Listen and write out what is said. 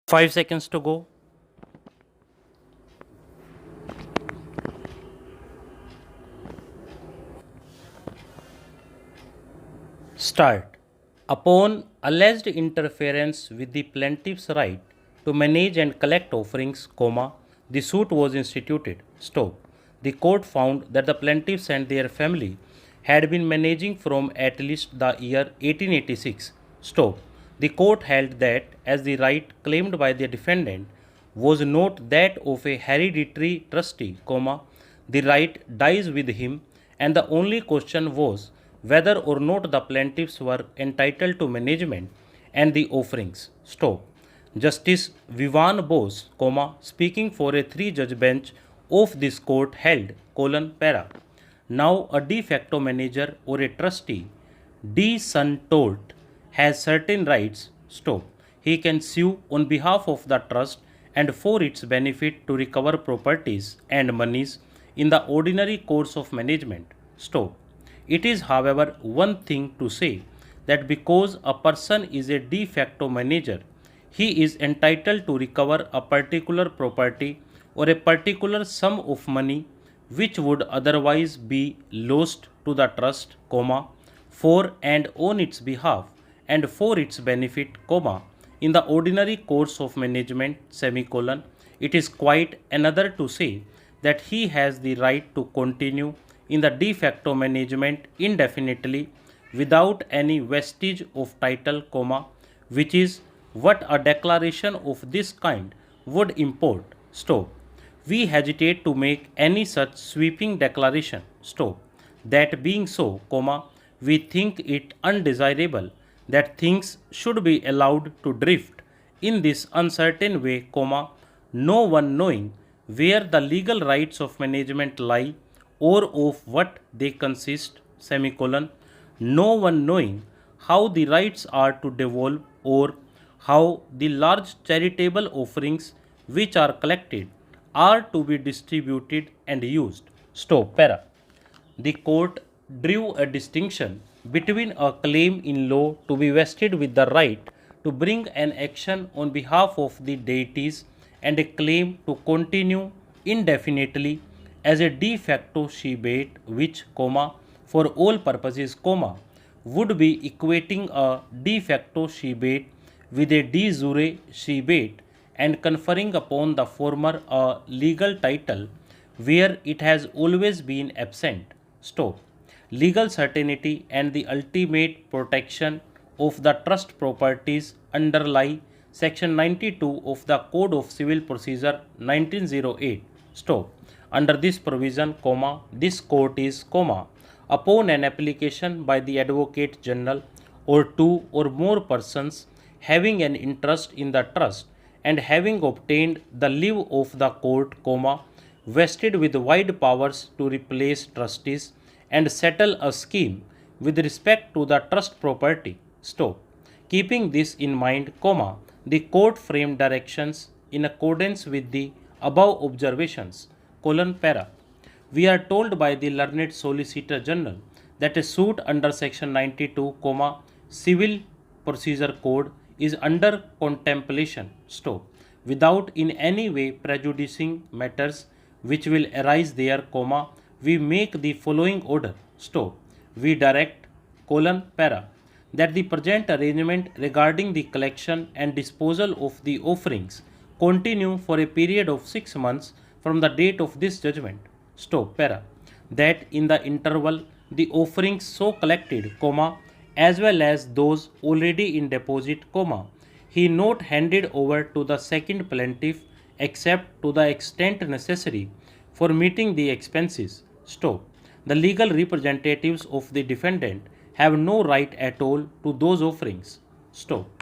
5 seconds to go. Start. Upon alleged interference with the plaintiff's right to manage and collect offerings, the suit was instituted. Stop. The court found that the plaintiffs and their family had been managing from at least the year 1886. Stop. The court held that as the right claimed by the defendant was not that of a hereditary trustee, the right dies with him, and the only question was whether or not the plaintiffs were entitled to management and the offerings. Stop. Justice Vivan Bose, speaking for a three-judge bench of this court held, para. Now a de facto manager or a trustee, de son tort, has certain rights. Stop. He can sue on behalf of the trust and for its benefit to recover properties and monies in the ordinary course of management. Stop. It is, however, one thing to say that because a person is a de facto manager, he is entitled to recover a particular property or a particular sum of money which would otherwise be lost to the trust, for and on its behalf and for its benefit, in the ordinary course of management, it is quite another to say that he has the right to continue in the de facto management indefinitely without any vestige of title, which is what a declaration of this kind would import. Stop. We hesitate to make any such sweeping declaration. Stop. That being so, we think it undesirable that things should be allowed to drift in this uncertain way, no one knowing where the legal rights of management lie or of what they consist, no one knowing how the rights are to devolve or how the large charitable offerings which are collected are to be distributed and used. Stop. Para. The court drew a distinction between a claim in law to be vested with the right to bring an action on behalf of the deities and a claim to continue indefinitely as a de facto shebate which, for all purposes, would be equating a de facto shebate with a de jure shebate and conferring upon the former a legal title where it has always been absent. Stop. Legal certainty and the ultimate protection of the trust properties underlie Section 92 of the Code of Civil Procedure 1908. Stop. Under this provision, this court is, upon an application by the Advocate General or two or more persons having an interest in the trust and having obtained the leave of the court, vested with wide powers to replace trustees and settle a scheme with respect to the trust property. Stop. Keeping this in mind, the court framed directions in accordance with the above observations, para. We are told by the learned Solicitor General that a suit under Section 92, Civil Procedure Code is under contemplation, stop, without in any way prejudicing matters which will arise there, we make the following order, stop. We direct, para, that the present arrangement regarding the collection and disposal of the offerings continue for a period of 6 months from the date of this judgment, stop, para, that in the interval the offerings so collected, as well as those already in deposit, he not handed over to the second plaintiff except to the extent necessary for meeting the expenses. Stop. The legal representatives of the defendant have no right at all to those offerings. Stop.